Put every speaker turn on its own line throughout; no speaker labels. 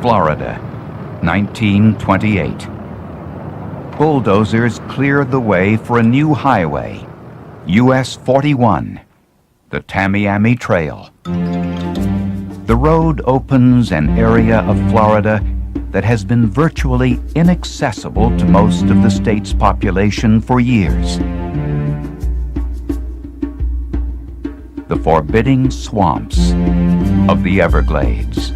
Florida, 1928. Bulldozers cleared the way for a new highway, US 41, the Tamiami Trail. The road opens an area of Florida that has been virtually inaccessible to most of the state's population for years. The forbidding swamps of the Everglades.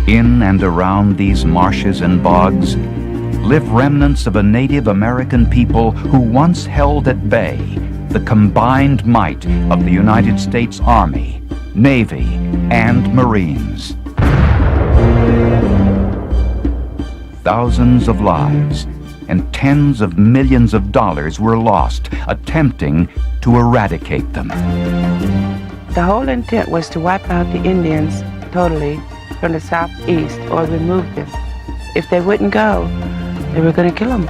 In and around these marshes and bogs live remnants of a Native American people who once held at bay the combined might of the United States Army, Navy, and Marines. Thousands of lives and tens of millions of dollars were lost attempting to eradicate them.
The whole intent was to wipe out the Indians totally from the southeast or remove them. If they wouldn't go, they were going to kill them.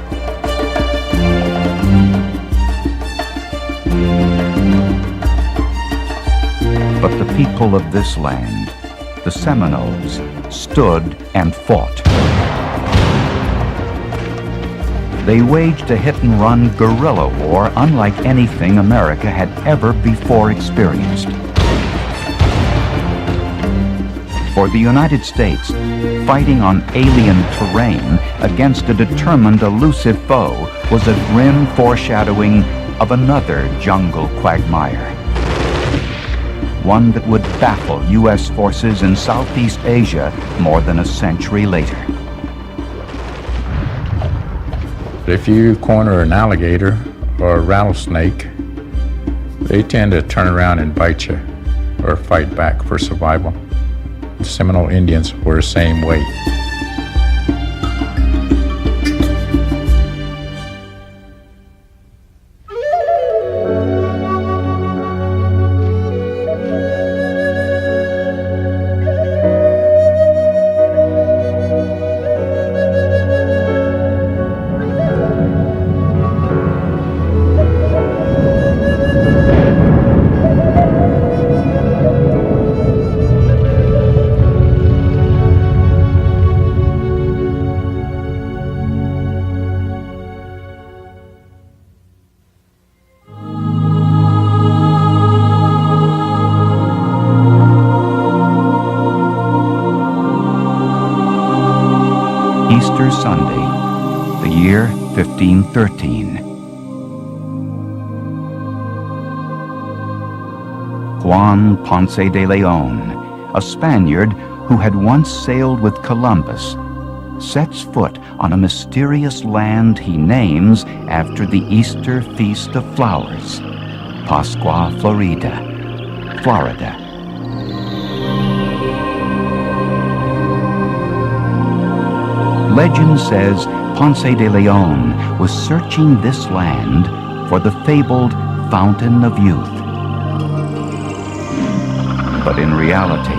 But the people of this land, the Seminoles, stood and fought. They waged a hit-and-run guerrilla war unlike anything America had ever before experienced. For the United States, fighting on alien terrain against a determined, elusive foe was a grim foreshadowing of another jungle quagmire. One that would baffle U.S. forces in Southeast Asia more than a century later.
If you corner an alligator or a rattlesnake, they tend to turn around and bite you or fight back for survival. The Seminole Indians were the same way.
Easter Sunday, the year 1513. Juan Ponce de Leon, a Spaniard who had once sailed with Columbus, sets foot on a mysterious land he names after the Easter Feast of Flowers, Pascua Florida, Florida. Legend says Ponce de Leon was searching this land for the fabled Fountain of Youth. But in reality,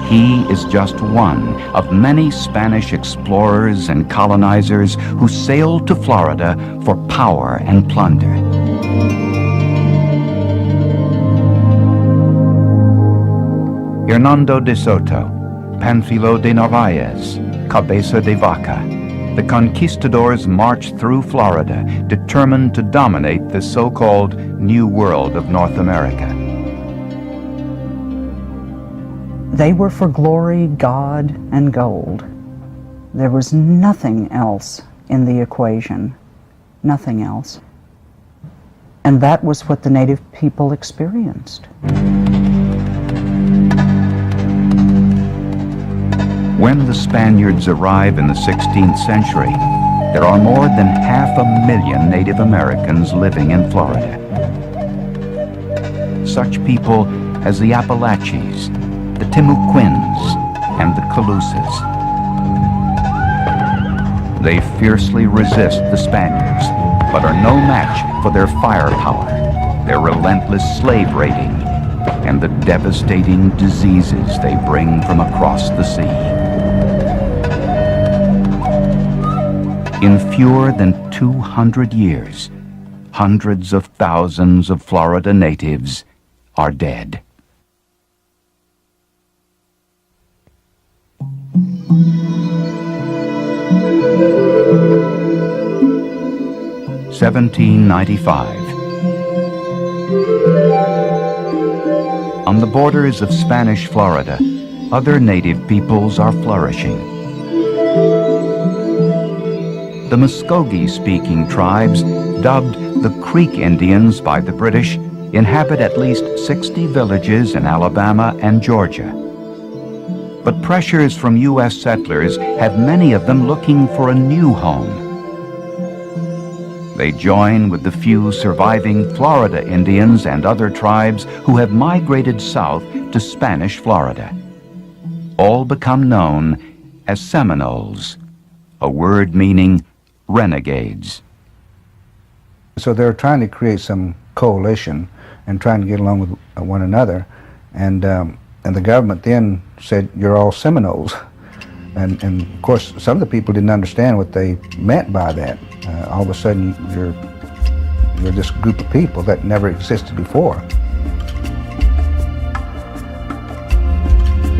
he is just one of many Spanish explorers and colonizers who sailed to Florida for power and plunder. Hernando de Soto, Panfilo de Narvaez, Cabeza de Vaca, the conquistadors marched through Florida, determined to dominate the so-called New World of North America.
They were for glory, God, and gold. There was nothing else in the equation, nothing else. And that was what the native people experienced.
When the Spaniards arrive in the 16th century, there are more than 500,000 Native Americans living in Florida. Such people as the Appalachians, the Timucuans, and the Calusas. They fiercely resist the Spaniards, but are no match for their firepower, their relentless slave raiding, and the devastating diseases they bring from across the sea. In fewer than 200 years, hundreds of thousands of Florida natives are dead. 1795. On the borders of Spanish Florida, other native peoples are flourishing. The Muskogee-speaking tribes, dubbed the Creek Indians by the British, inhabit at least 60 villages in Alabama and Georgia. But pressures from U.S. settlers have many of them looking for a new home. They join with the few surviving Florida Indians and other tribes who have migrated south to Spanish Florida. All become known as Seminoles, a word meaning renegades.
So they're trying to create some coalition and trying to get along with one another, and the government then said, "You're all Seminoles," and of course some of the people didn't understand what they meant by that. All of a sudden you're this group of people that never existed before.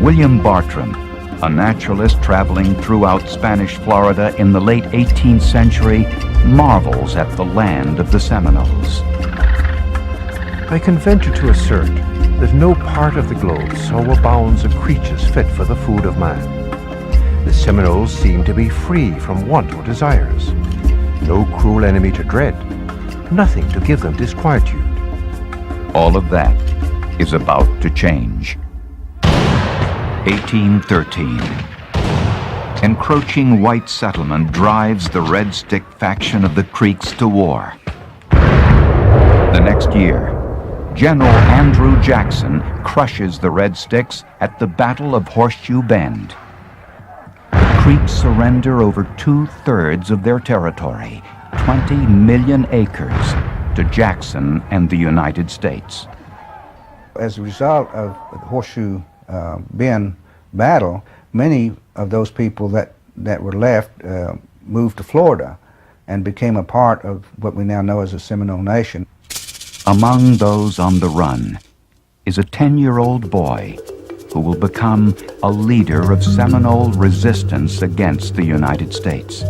William Bartram, a naturalist traveling throughout Spanish Florida in the late 18th century, marvels at the land of the Seminoles.
I can venture to assert that no part of the globe so abounds of creatures fit for the food of man. The Seminoles seem to be free from want or desires. No cruel enemy to dread, nothing to give them disquietude.
All of that is about to change. 1813. Encroaching white settlement drives the Red Stick faction of the Creeks to war. The next year, General Andrew Jackson crushes the Red Sticks at the Battle of Horseshoe Bend. The Creeks surrender over 2/3 of their territory, 20 million acres, to Jackson and the United States.
As a result of the Horseshoe Bend battle, many of those people that were left moved to Florida and became a part of what we now know as the Seminole Nation.
Among those on the run is a 10-year-old boy who will become a leader of Seminole resistance against the United States.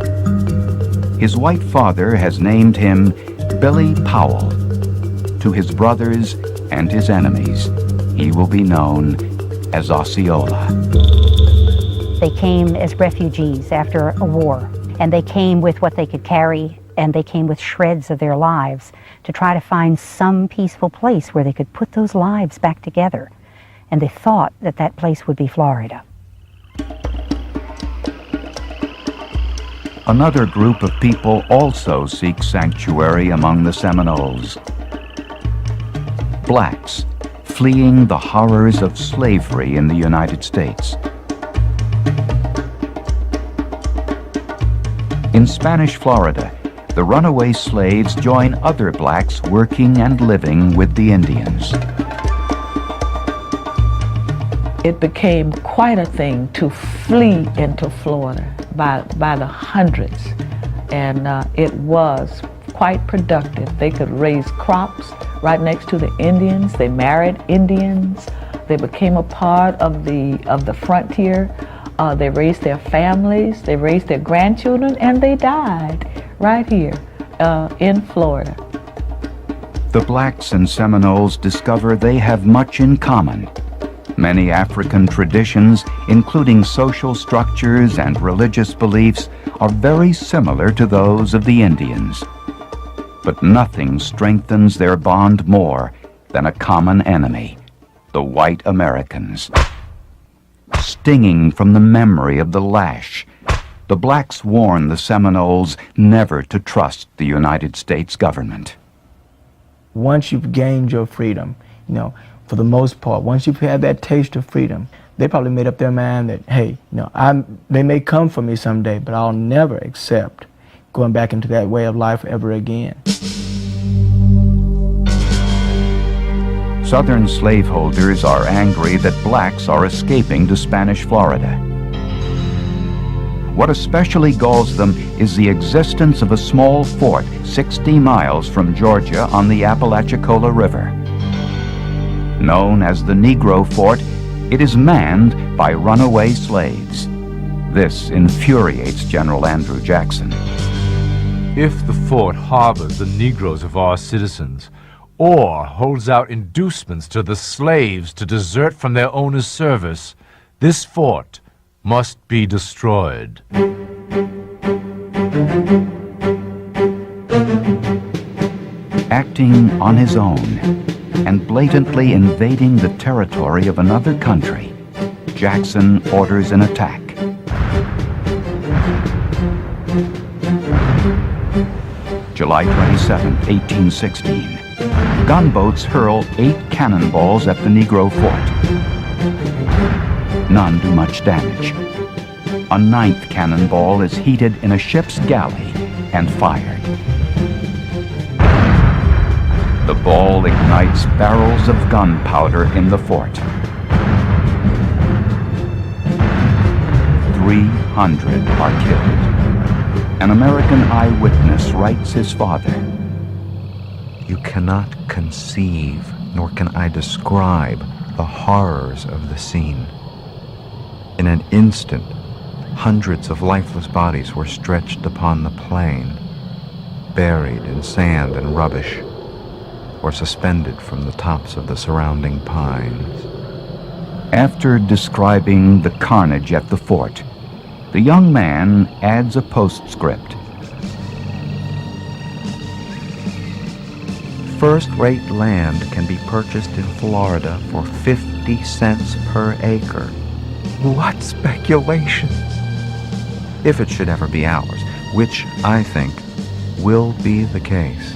His white father has named him Billy Powell. To his brothers and his enemies, he will be known as Osceola.
They came as refugees after a war, and they came with what they could carry, and they came with shreds of their lives to try to find some peaceful place where they could put those lives back together. And they thought that that place would be Florida.
Another group of people also seek sanctuary among the Seminoles. Blacks fleeing the horrors of slavery in the United States. In Spanish Florida, the runaway slaves join other blacks working and living with the Indians.
It became quite a thing to flee into Florida by the hundreds, and it was quite productive. They could raise crops right next to the Indians. They married Indians. They became a part of the frontier. They raised their families. They raised their grandchildren, and they died right here in Florida.
The blacks and Seminoles discover they have much in common. Many African traditions, including social structures and religious beliefs, are very similar to those of the Indians. But nothing strengthens their bond more than a common enemy, the white Americans. Stinging from the memory of the lash, the blacks warn the Seminoles never to trust the United States government.
Once you've gained your freedom, for the most part, once you've had that taste of freedom, they probably made up their mind that, hey, they may come for me someday, but I'll never accept going back into that way of life ever again.
Southern slaveholders are angry that blacks are escaping to Spanish Florida. What especially galls them is the existence of a small fort 60 miles from Georgia on the Apalachicola River. Known as the Negro Fort, it is manned by runaway slaves. This infuriates General Andrew Jackson.
If the fort harbors the Negroes of our citizens, or holds out inducements to the slaves to desert from their owner's service, this fort must be destroyed.
Acting on his own and blatantly invading the territory of another country, Jackson orders an attack. July 27, 1816. Gunboats hurl 8 cannonballs at the Negro fort. None do much damage. A 9th cannonball is heated in a ship's galley and fired. The ball ignites barrels of gunpowder in the fort. 300 are killed. An American eyewitness writes his father,
"You cannot conceive, nor can I describe, the horrors of the scene. In an instant, hundreds of lifeless bodies were stretched upon the plain, buried in sand and rubbish, or suspended from the tops of the surrounding pines."
After describing the carnage at the fort, the young man adds a postscript.
First-rate land can be purchased in Florida for 50 cents per acre. What speculations! If it should ever be ours, which I think will be the case.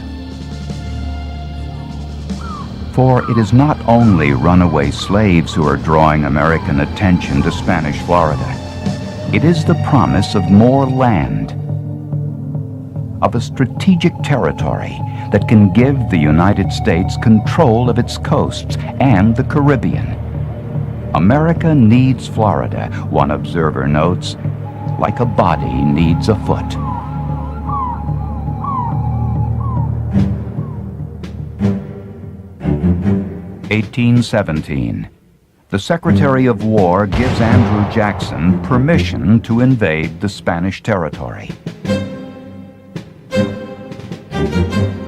For it is not only runaway slaves who are drawing American attention to Spanish Florida. It is the promise of more land, of a strategic territory that can give the United States control of its coasts and the Caribbean. America needs Florida, one observer notes, like a body needs a foot. (1817). The Secretary of War gives Andrew Jackson permission to invade the Spanish territory.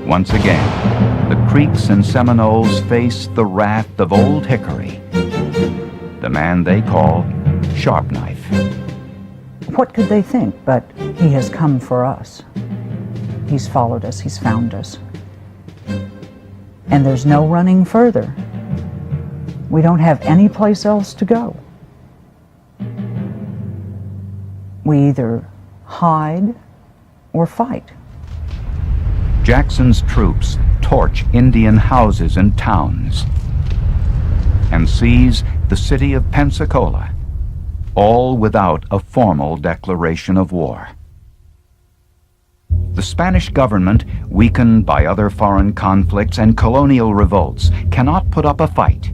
Once again, the Creeks and Seminoles face the wrath of Old Hickory, the man they call Sharp Knife.
What could they think but he has come for us? He's followed us, he's found us. And there's no running further. We don't have any place else to go. We either hide or fight.
Jackson's troops torch Indian houses and towns and seize the city of Pensacola, all without a formal declaration of war. The Spanish government, weakened by other foreign conflicts and colonial revolts, cannot put up a fight.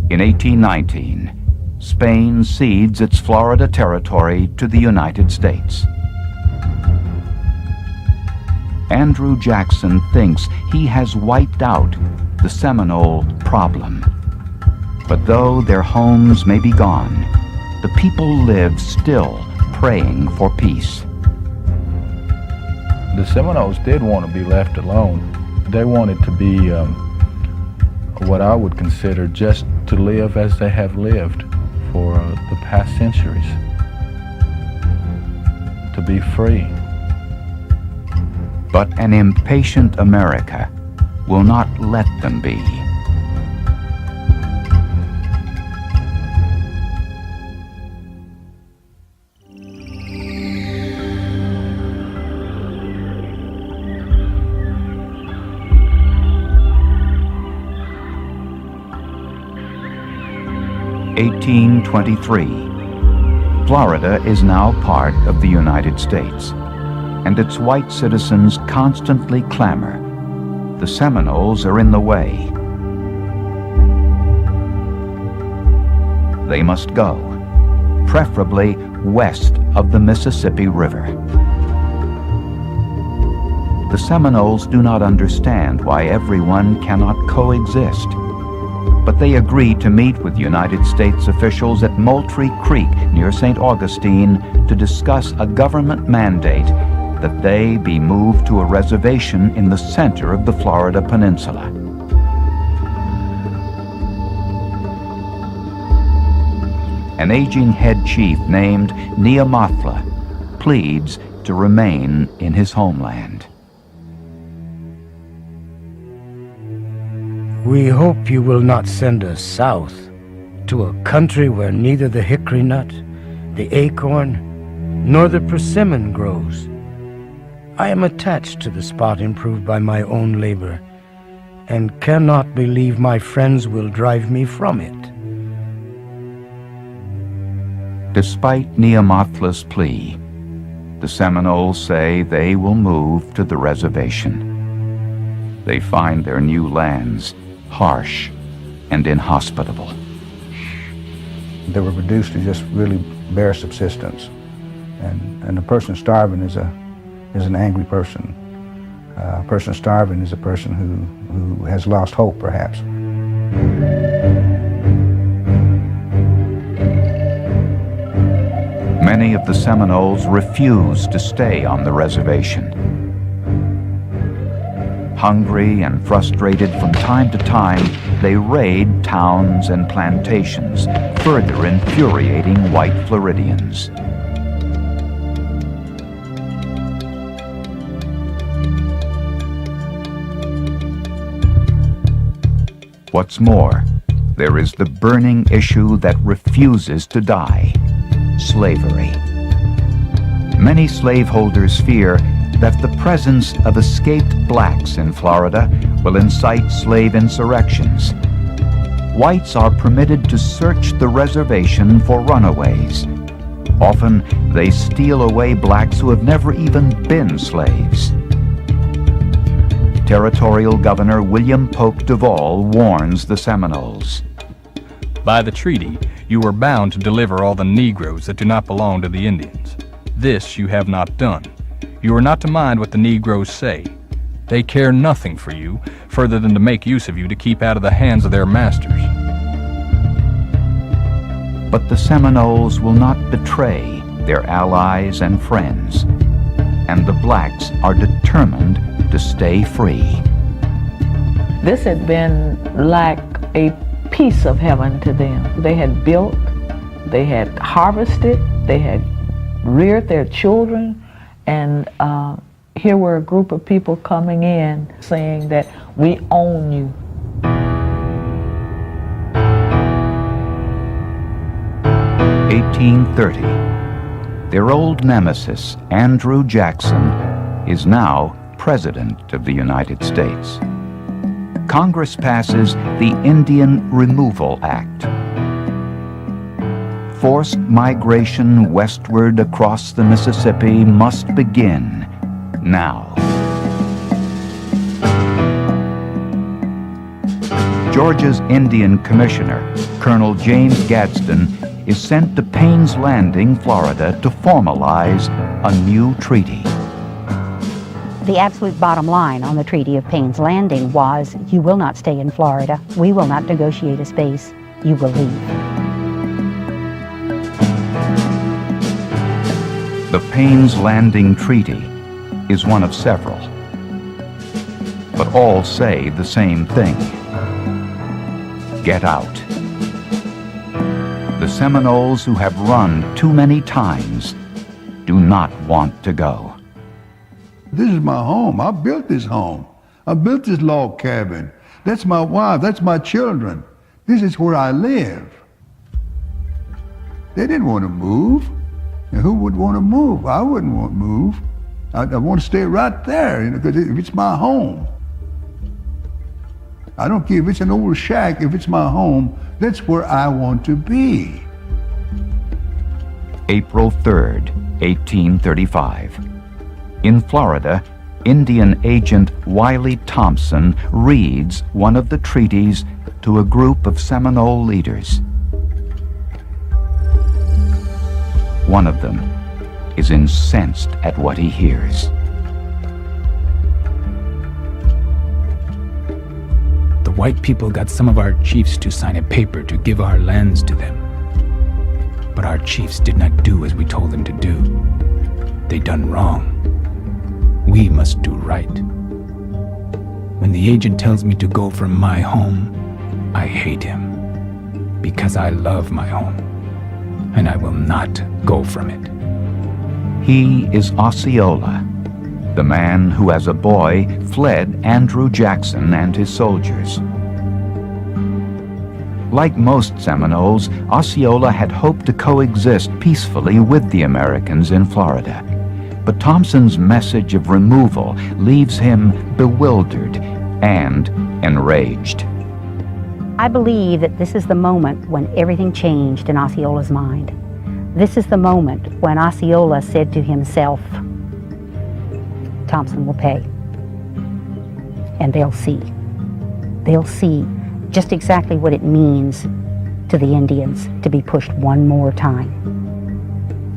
In 1819, Spain cedes its Florida territory to the United States. Andrew Jackson thinks he has wiped out the Seminole problem. But though their homes may be gone, the people live still praying for peace.
The Seminoles did want to be left alone. They wanted to be what I would consider just to live as they have lived for the past centuries. To be free.
But an impatient America will not let them be. (1823). Florida is now part of the United States, and its white citizens constantly clamor, "The Seminoles are in the way." They must go, preferably west of the Mississippi River. The Seminoles do not understand why everyone cannot coexist. but they agree to meet with United States officials at Moultrie Creek near St. Augustine to discuss a government mandate that they be moved to a reservation in the center of the Florida Peninsula. An aging head chief named Neamathla pleads to remain in his homeland.
We hope you will not send us south to a country where neither the hickory nut, the acorn, nor the persimmon grows. I am attached to the spot improved by my own labor, and cannot believe my friends will drive me from it.
Despite Neamathla's plea, the Seminoles say they will move to the reservation. They find their new lands harsh and inhospitable.
They were reduced to just really bare subsistence, and a person starving is an angry person. A person starving is a person who has lost hope, perhaps.
Many of the Seminoles refuse to stay on the reservation. Hungry and frustrated from time to time, they raid towns and plantations, further infuriating white Floridians. What's more, there is the burning issue that refuses to die: slavery. Many slaveholders fear that the presence of escaped blacks in Florida will incite slave insurrections. Whites are permitted to search the reservation for runaways. Often, they steal away blacks who have never even been slaves. Territorial Governor William Polk Duvall warns the Seminoles.
By the treaty, you are bound to deliver all the Negroes that do not belong to the Indians. This you have not done. You are not to mind what the Negroes say. They care nothing for you, further than to make use of you to keep out of the hands of their masters.
But the Seminoles will not betray their allies and friends, and the blacks are determined to stay free.
This had been like a piece of heaven to them. They had built, they had harvested, they had reared their children, and here were a group of people coming in saying that we own you.
(1830). Their old nemesis, Andrew Jackson, is now President of the United States. Congress passes the Indian Removal Act. Forced migration westward across the Mississippi must begin now. Georgia's Indian Commissioner, Colonel James Gadsden, is sent to Payne's Landing, Florida, to formalize a new treaty.
The absolute bottom line on the Treaty of Payne's Landing was, you will not stay in Florida. We will not negotiate a space. You will leave.
The Payne's Landing Treaty is one of several, but all say the same thing: get out. The Seminoles, who have run too many times, do not want to go.
This is my home. I built this home. I built this log cabin. That's my wife. That's my children. This is where I live. They didn't want to move. And who would want to move? I wouldn't want to move. I want to stay right there, because it's my home. I don't care if it's an old shack. If it's my home, that's where I want to be.
April 3rd, 1835. In Florida, Indian agent Wiley Thompson reads one of the treaties to a group of Seminole leaders. One of them is incensed at what he hears.
The
white people got some of our chiefs to sign a paper to give our lands to them. But our chiefs did not do as we told them to do. They done wrong. We must do right. When the agent tells me to go from my home, I hate him. Because I love my home. And I will not go from it.
He is Osceola, the man who as a boy fled Andrew Jackson and his soldiers. Like most Seminoles, Osceola had hoped to coexist peacefully with the Americans in Florida. But Thompson's message of removal leaves him bewildered and enraged.
I believe that this is the moment when everything changed in Osceola's mind. This is the moment when Osceola said to himself, Thompson will pay. And they'll see. They'll see just exactly what it means to the Indians to be pushed one more time.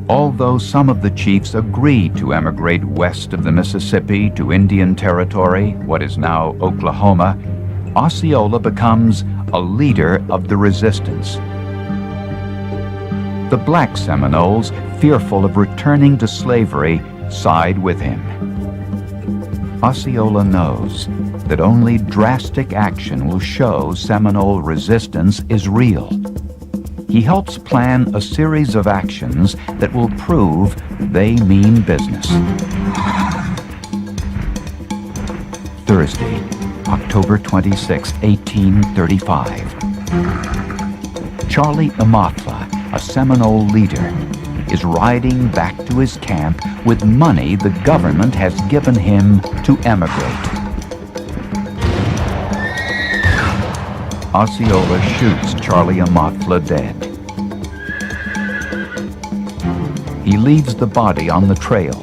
Although some of the chiefs agreed to emigrate west of the Mississippi to Indian Territory, what is now Oklahoma, Osceola becomes a leader of the resistance. The black Seminoles, fearful of returning to slavery, side with him. Osceola knows that only drastic action will show Seminole resistance is real. He helps plan a series of actions that will prove they mean business. Thursday, October 26, 1835. Charlie Amathla, a Seminole leader, is riding back to his camp with money the government has given him to emigrate. Osceola shoots Charlie Amathla dead. He leaves the body on the trail,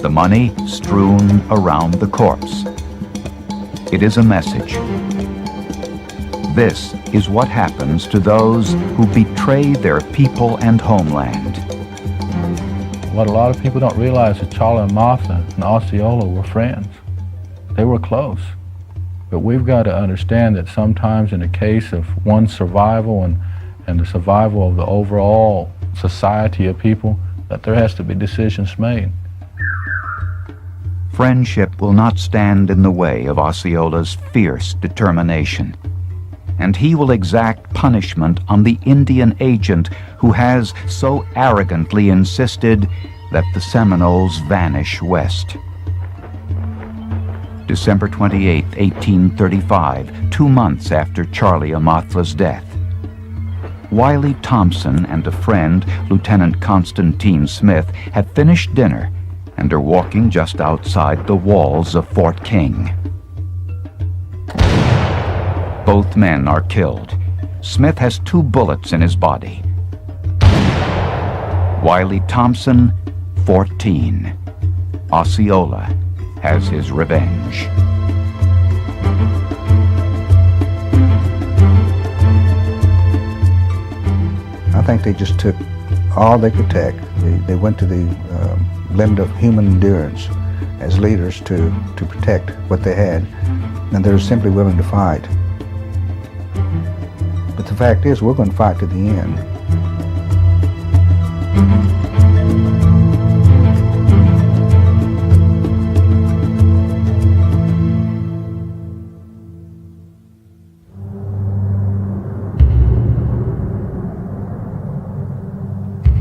the money strewn around the corpse. It is a message. This is what happens to those who betray their people and homeland.
What a lot of people don't realize is Charlie Amathla and Osceola were friends. They were close. But we've got to understand that sometimes in the case of one's survival and the survival of the overall society of people, that there has to be decisions made.
Friendship will not stand in the way of Osceola's fierce determination, and he will exact punishment on the Indian agent who has so arrogantly insisted that the Seminoles vanish west. December 28, 1835, 2 months after Charlie Amathla's death. Wiley Thompson and a friend, Lieutenant Constantine Smith, have finished dinner and are walking just outside the walls of Fort King. Both men are killed. Smith has 2 bullets in his body. Wiley Thompson, 14. Osceola has his revenge.
I think they just took all they could take. They went to the limit of human endurance as leaders to protect what they had, and they're simply willing to fight. But the fact is, we're going to fight to the end.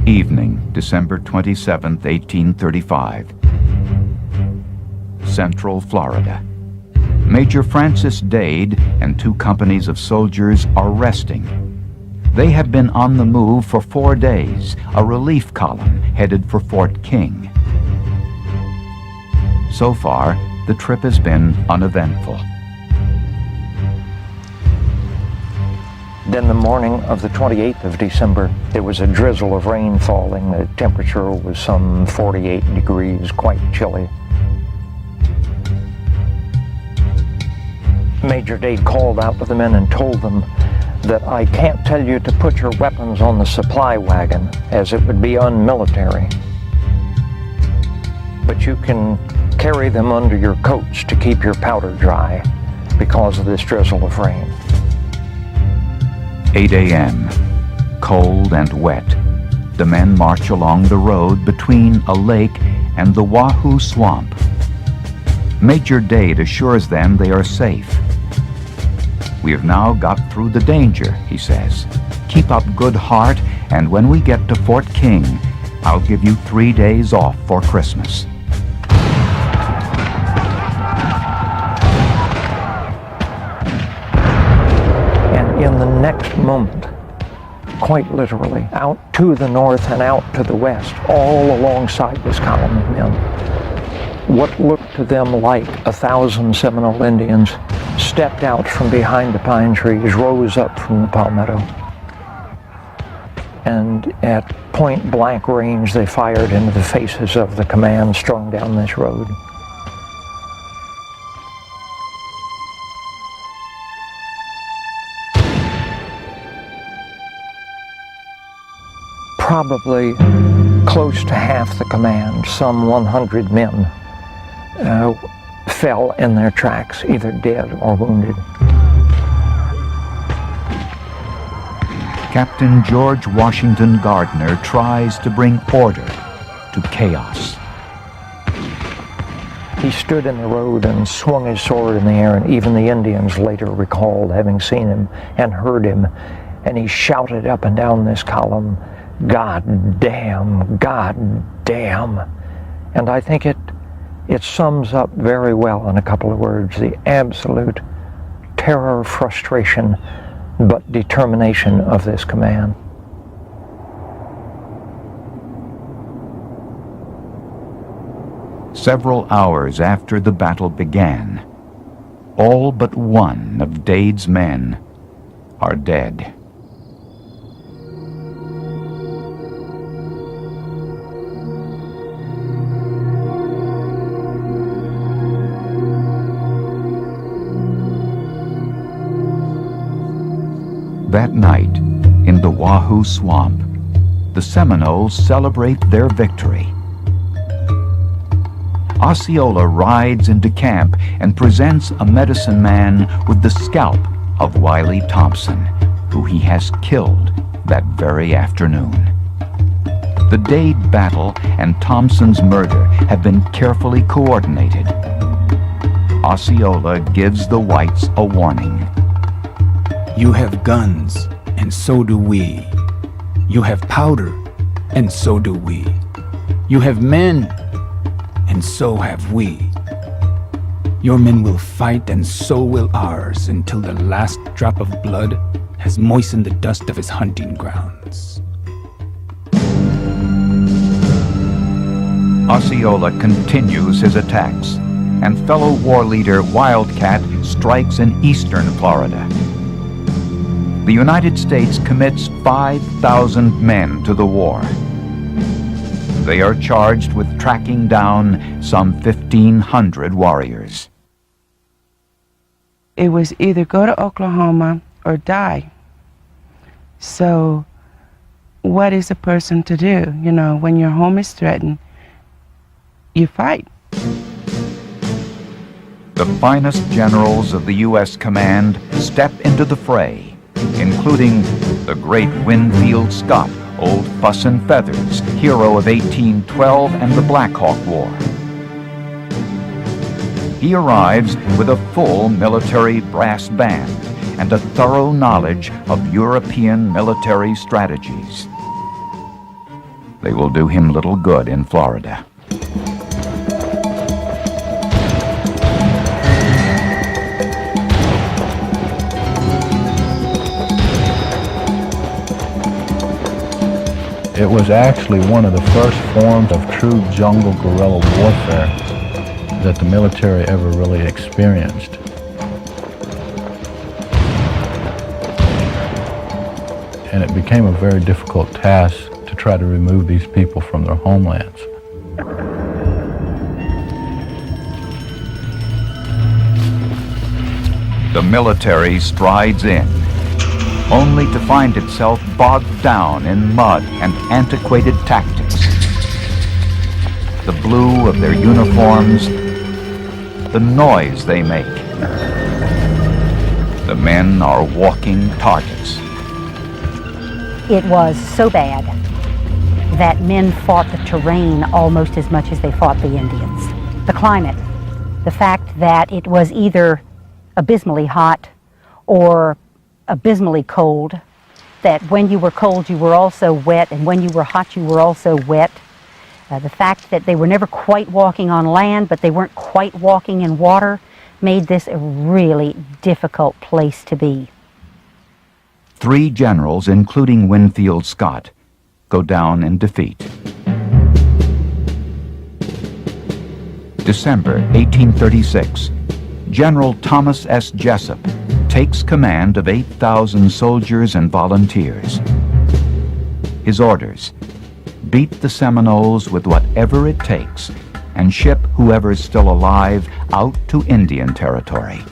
Evening, December 27, 1835. Central Florida. Major Francis Dade and 2 companies of soldiers are resting. They have been on the move for 4 days, a relief column headed for Fort King. So far, the trip has been uneventful.
Then the morning of the 28th of December, there was a drizzle of rain falling. The temperature was some 48 degrees, quite chilly. Major Dade called out to the men and told them that I can't tell you to put your weapons on the supply wagon, as it would be unmilitary. But you can carry them under your coats to keep your powder dry. because of this drizzle of rain.
8 a.m. Cold and wet. The men march along the road between a lake and the Wahoo Swamp. Major Dade assures them they are safe. We have now got through the danger, he says. Keep up good heart, and when we get to Fort King, I'll give you 3 days off for Christmas.
And in the next moment, quite literally, out to the north and out to the west, all alongside this column of men, what looked to them like 1,000 Seminole Indians stepped out from behind the pine trees, rose up from the palmetto, and at point blank range they fired into the faces of the command strung down this road. Probably close to half the command, some 100 men, fell in their tracks, either dead or wounded.
Captain George Washington Gardner tries to bring order to chaos.
He stood in the road and swung his sword in the air, and even the Indians later recalled having seen him and heard him, and he shouted up and down this column, "God damn, God damn." And I think it sums up very well in a couple of words the absolute terror, frustration, but determination of this command.
Several hours after the battle began, all but one of Dade's men are dead. That night, in the Wahoo Swamp, the Seminoles celebrate their victory. Osceola rides into camp and presents a medicine man with the scalp of Wiley Thompson, who he has killed that very afternoon. The Dade battle and Thompson's murder have been carefully coordinated. Osceola gives the whites a warning.
You have guns, and so do we. You have powder, and so do we. You have men, and so have we. Your men will fight, and so will ours, until the last drop of blood has moistened the dust of his hunting grounds.
Osceola continues his attacks, and fellow war leader Wildcat strikes in eastern Florida. The United States commits 5,000 men to the war. They are charged with tracking down some 1,500 warriors.
It was either go to Oklahoma or die. So what is a person to do? You know, when your home is threatened, you fight.
The finest generals of the U.S. command step into the fray, including the great Winfield Scott, Old Fuss and Feathers, hero of 1812 and the Black Hawk War. He arrives with a full military brass band and a thorough knowledge of European military strategies. They will do him little good in Florida.
It was actually one of the first forms of true jungle guerrilla warfare that the military ever really experienced. And it became a very difficult task to try to remove these people from their homelands.
The military strides in, only to find itself bogged down in mud and antiquated tactics. The blue of their uniforms, the noise they make, The men are walking targets.
It was so bad that men fought the terrain almost as much as they fought the Indians. The climate, the fact that it was either abysmally hot or abysmally cold, that when you were cold you were also wet, and when you were hot you were also wet. The fact that they were never quite walking on land, but they weren't quite walking in water, made this a really difficult place to be.
3 generals, including Winfield Scott, go down in defeat. December 1836, General Thomas S. Jessup takes command of 8,000 soldiers and volunteers. His orders: beat the Seminoles with whatever it takes and ship whoever's still alive out to Indian Territory.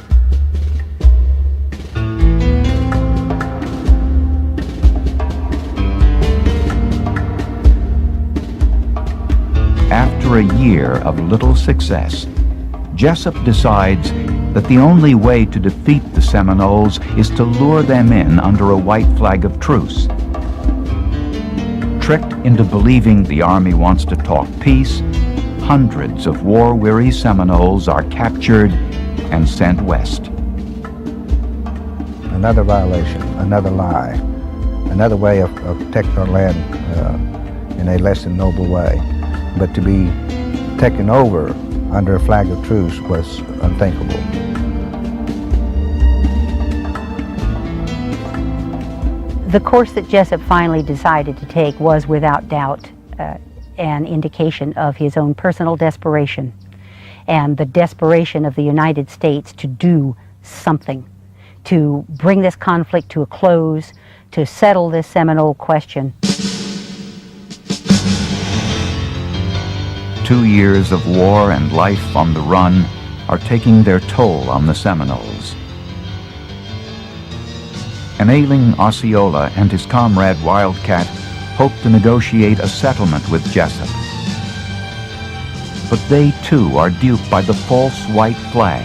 After a year of little success, Jessup decides that the only way to defeat the Seminoles is to lure them in under a white flag of truce. Tricked into believing the army wants to talk peace, hundreds of war-weary Seminoles are captured and sent west.
Another violation, another lie, another way of protecting our land in a less than noble way. But to be taken over under a flag of truce was unthinkable.
The course that Jessup finally decided to take was without doubt an indication of his own personal desperation and the desperation of the United States to do something, to bring this conflict to a close, to settle this Seminole question.
2 years of war and life on the run are taking their toll on the Seminoles. An ailing Osceola and his comrade Wildcat hope to negotiate a settlement with Jessup. But they too are duped by the false white flag.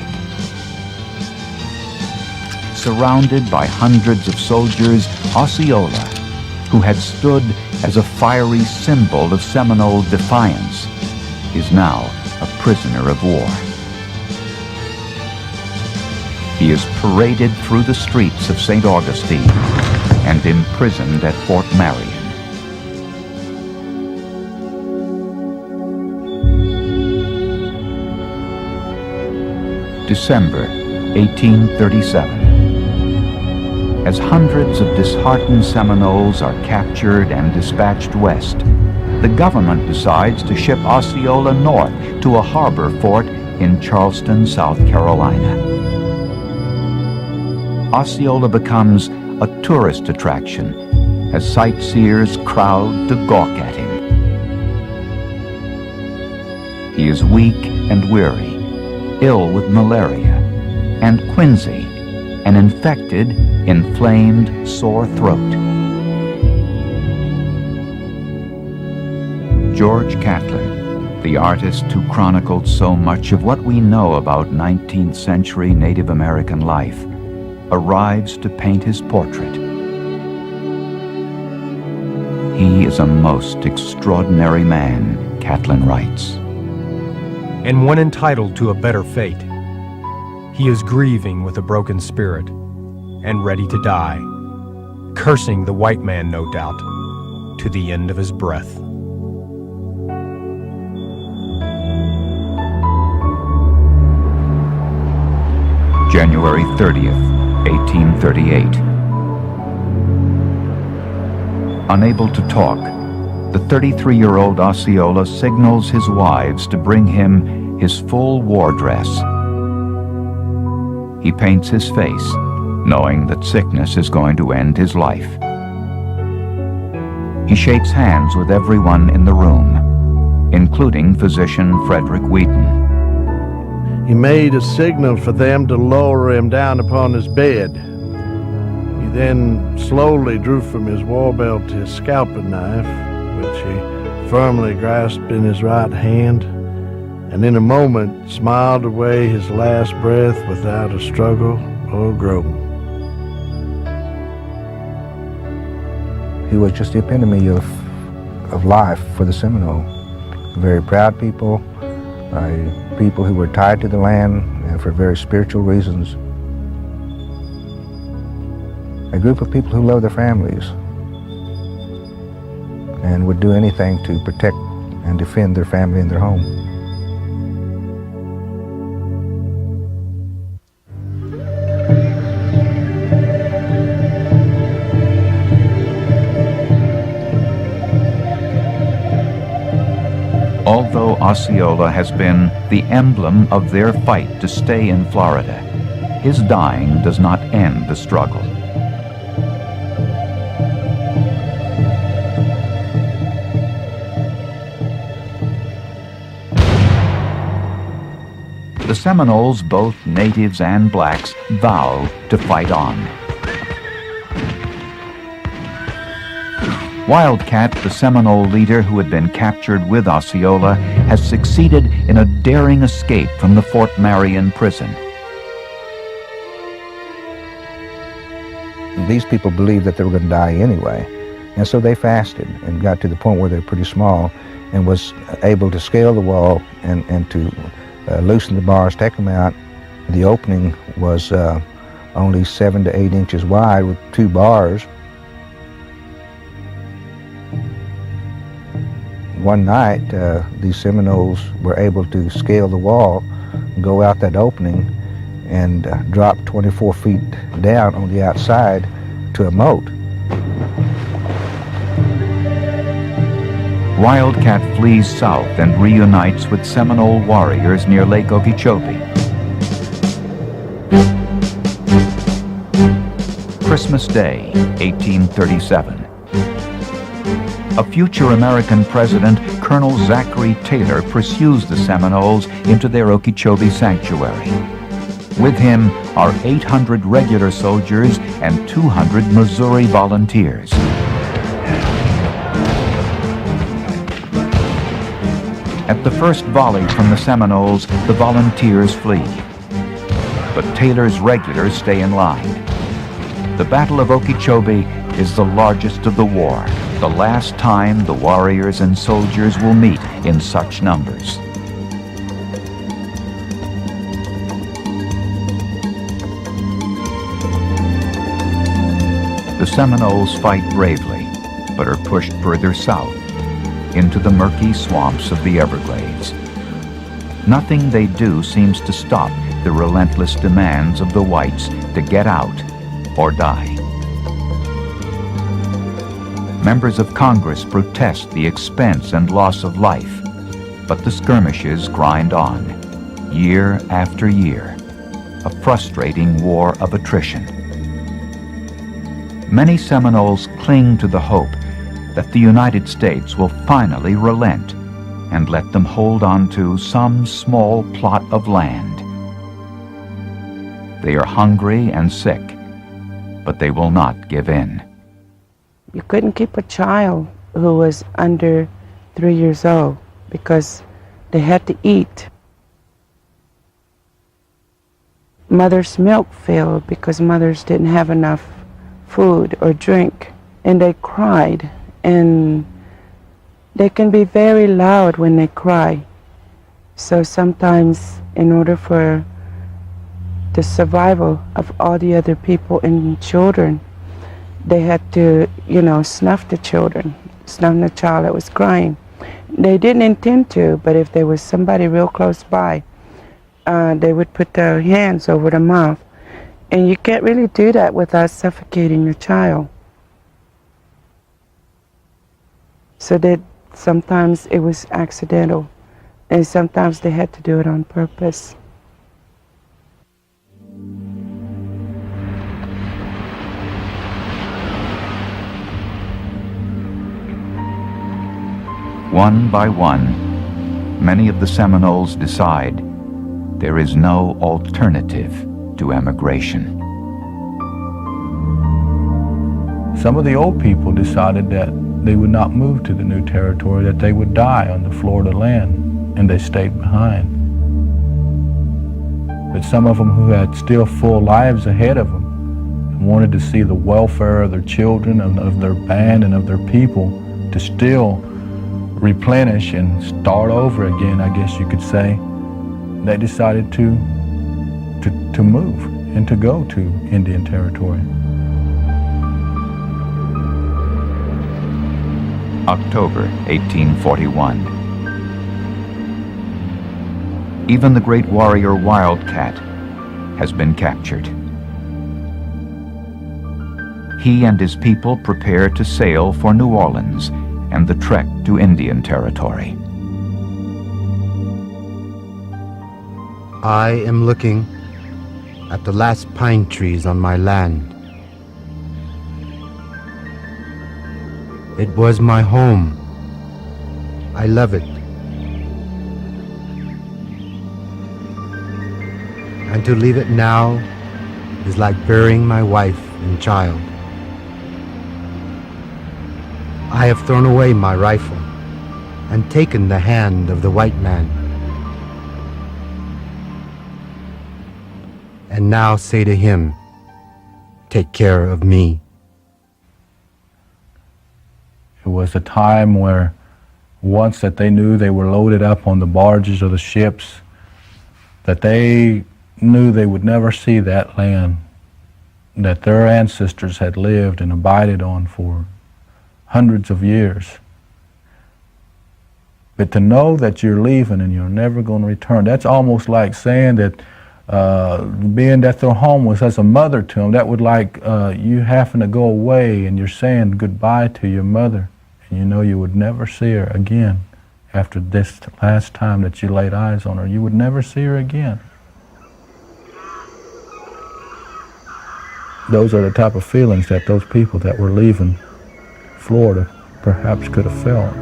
Surrounded by hundreds of soldiers, Osceola, who had stood as a fiery symbol of Seminole defiance, is now a prisoner of war. He is paraded through the streets of St. Augustine and imprisoned at Fort Marion. December 1837. As hundreds of disheartened Seminoles are captured and dispatched west, the government decides to ship Osceola north to a harbor fort in Charleston, South Carolina. Osceola becomes a tourist attraction as sightseers crowd to gawk at him. He is weak and weary, ill with malaria, and quinsy, an infected, inflamed, sore throat. George Catlin, the artist who chronicled so much of what we know about 19th century Native American life, arrives to paint his portrait. He is a most extraordinary man, Catlin writes.
And one entitled to a better fate. He is grieving with a broken spirit and ready to die, cursing the white man, no doubt, to the end of his breath.
January 30th, 1838. Unable to talk, the 33-year-old Osceola signals his wives to bring him his full war dress. He paints his face, knowing that sickness is going to end his life. He shakes hands with everyone in the room, including physician Frederick Wheaton.
He made a signal for them to lower him down upon his bed. He then slowly drew from his war belt his scalping knife, which he firmly grasped in his right hand, and in a moment smiled away his last breath without a struggle or groan.
He was just the epitome of life for the Seminole. Very proud people, people who were tied to the land and for very spiritual reasons. A group of people who love their families and would do anything to protect and defend their family and their home.
Although Osceola has been the emblem of their fight to stay in Florida, his dying does not end the struggle. The Seminoles, both natives and blacks, vow to fight on. Wildcat, the Seminole leader who had been captured with Osceola, has succeeded in a daring escape from the Fort Marion prison.
These people believed that they were going to die anyway, and so they fasted and got to the point where they're pretty small and was able to scale the wall and to loosen the bars, take them out. The opening was only 7 to 8 inches wide with 2 bars. One night, these Seminoles were able to scale the wall, go out that opening, and drop 24 feet down on the outside to a moat.
Wildcat flees south and reunites with Seminole warriors near Lake Okeechobee. Christmas Day, 1837. A future American president, Colonel Zachary Taylor, pursues the Seminoles into their Okeechobee sanctuary. With him are 800 regular soldiers and 200 Missouri volunteers. At the first volley from the Seminoles, the volunteers flee. But Taylor's regulars stay in line. The Battle of Okeechobee is the largest of the war, the last time the warriors and soldiers will meet in such numbers. The Seminoles fight bravely, but are pushed further south, into the murky swamps of the Everglades. Nothing they do seems to stop the relentless demands of the whites to get out or die. Members of Congress protest the expense and loss of life, but the skirmishes grind on, year after year, a frustrating war of attrition. Many Seminoles cling to the hope that the United States will finally relent and let them hold on to some small plot of land. They are hungry and sick, but they will not give in.
You couldn't keep a child who was under 3 years old because they had to eat. Mother's milk failed because mothers didn't have enough food or drink, and they cried. And they can be very loud when they cry. So sometimes, in order for the survival of all the other people and children, they had to, snuff the children, snuff the child that was crying. They didn't intend to, but if there was somebody real close by, they would put their hands over the mouth. And you can't really do that without suffocating your child. So that sometimes it was accidental, and sometimes they had to do it on purpose.
One by one, many of the Seminoles decide there is no alternative to emigration.
Some of the old people decided that they would not move to the new territory, that they would die on the Florida land, and they stayed behind. But some of them who had still full lives ahead of them
wanted to see the welfare of their children and of their band and of their people to still replenish and start over again, I guess you could say. They decided to move and to go to Indian Territory.
October 1841. Even the great warrior Wildcat has been captured. He and his people prepare to sail for New Orleans and the trek to Indian Territory.
I am looking at the last pine trees on my land. It was my home. I love it. And to leave it now is like burying my wife and child. I have thrown away my rifle and taken the hand of the white man. And now say to him, take care of me.
It was a time where once that they knew they were loaded up on the barges of the ships, that they knew they would never see that land that their ancestors had lived and abided on for hundreds of years. But to know that you're leaving and you're never going to return, that's almost like saying that being that their home was as a mother to them, that would like you having to go away and you're saying goodbye to your mother, and you know you would never see her again after this last time that you laid eyes on her. You would never see her again. Those are the type of feelings that those people that were leaving Florida perhaps could have felt.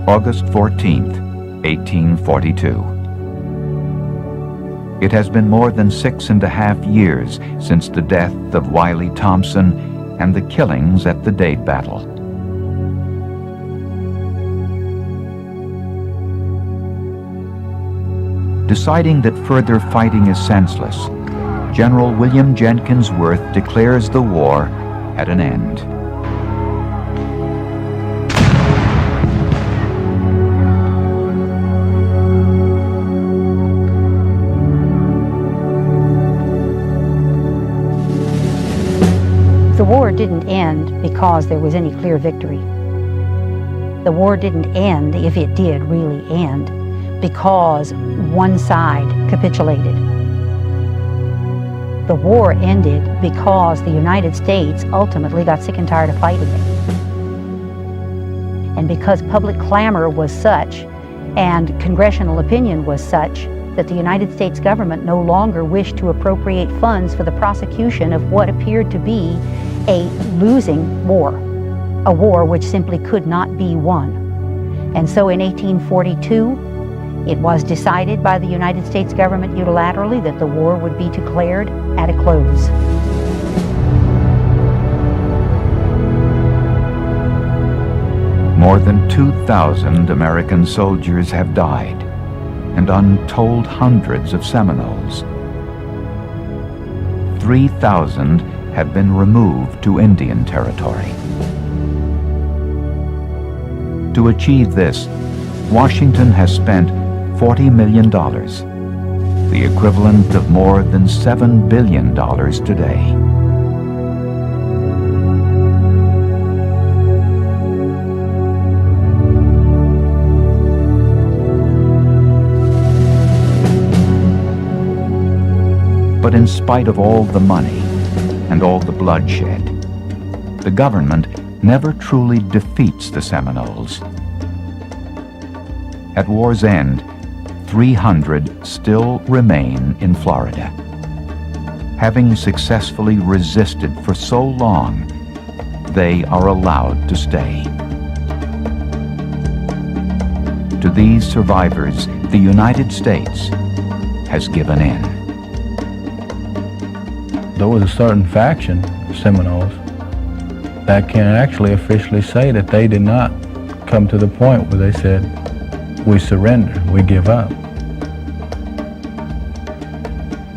August 14th, 1842. It has been more than 6.5 years since the death of Wiley Thompson and the killings at the Dade Battle. Deciding that further fighting is senseless, General William Jenkins Worth declares the war at an end.
The war didn't end because there was any clear victory. The war didn't end, if it did really end, because one side capitulated. The war ended because the United States ultimately got sick and tired of fighting it. And because public clamor was such and congressional opinion was such that the United States government no longer wished to appropriate funds for the prosecution of what appeared to be a losing war, a war which simply could not be won. And so in 1842, it was decided by the United States government unilaterally that the war would be declared at a close.
More than 2,000 American soldiers have died, and untold hundreds of Seminoles. 3,000 have been removed to Indian Territory. To achieve this, Washington has spent $40 million, the equivalent of more than $7 billion today. But in spite of all the money and all the bloodshed, the government never truly defeats the Seminoles. At war's end, 300 still remain in Florida. Having successfully resisted for so long, they are allowed to stay. To these survivors, the United States has given in.
There was a certain faction, Seminoles, that can actually officially say that they did not come to the point where they said, we surrender, we give up.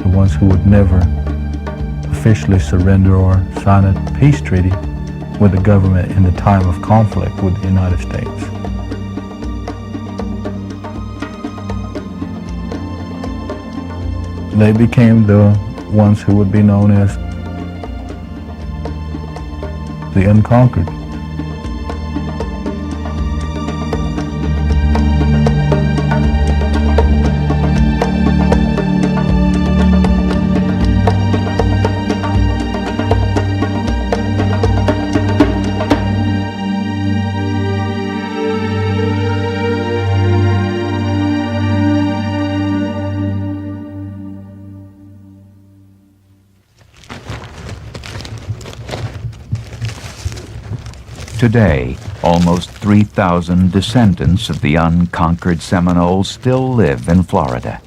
The ones who would never officially surrender or sign a peace treaty with the government in the time of conflict with the United States. They became the ones who would be known as the unconquered.
Today, almost 3,000 descendants of the unconquered Seminoles still live in Florida.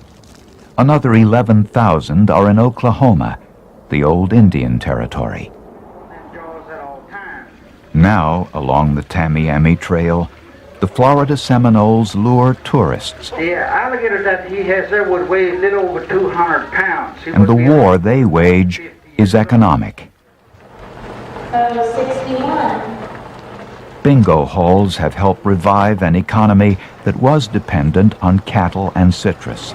Another 11,000 are in Oklahoma, the old Indian Territory. Now, along the Tamiami Trail, the Florida Seminoles lure tourists.
The alligator that he has there would weigh a little over 200 pounds.
And the war they wage is economic.
61.
Bingo halls have helped revive an economy that was dependent on cattle and citrus.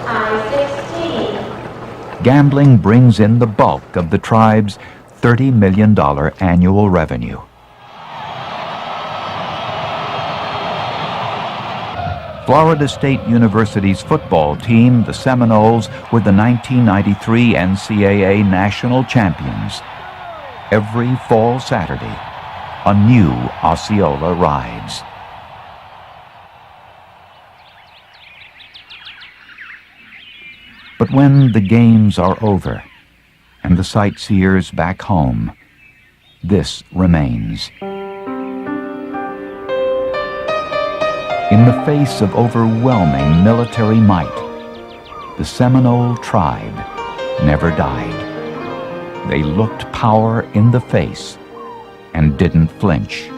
I-16.
Gambling brings in the bulk of the tribe's $30 million annual revenue. Florida State University's football team, the Seminoles, were the 1993 NCAA national champions. Every fall Saturday, a new Osceola rides. But when the games are over and the sightseers back home, this remains. In the face of overwhelming military might, the Seminole tribe never died. They looked power in the face and didn't flinch.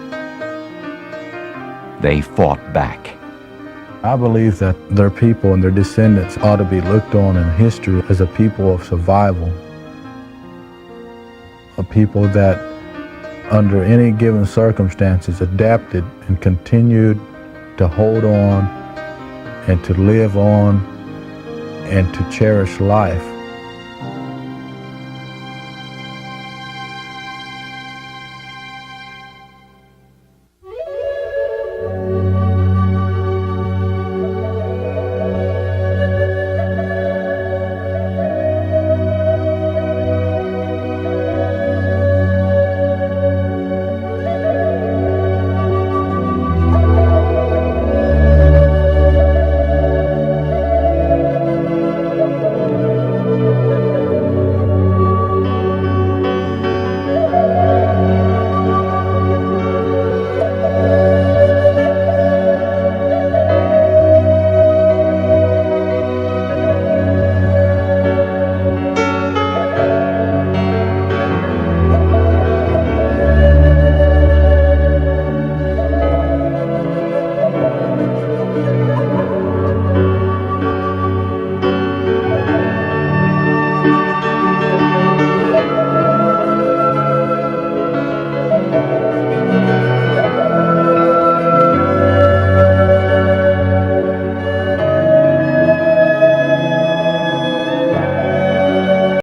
They fought back.
I believe that their people and their descendants ought to be looked on in history as a people of survival. A people that, under any given circumstances, adapted and continued to hold on and to live on and to cherish life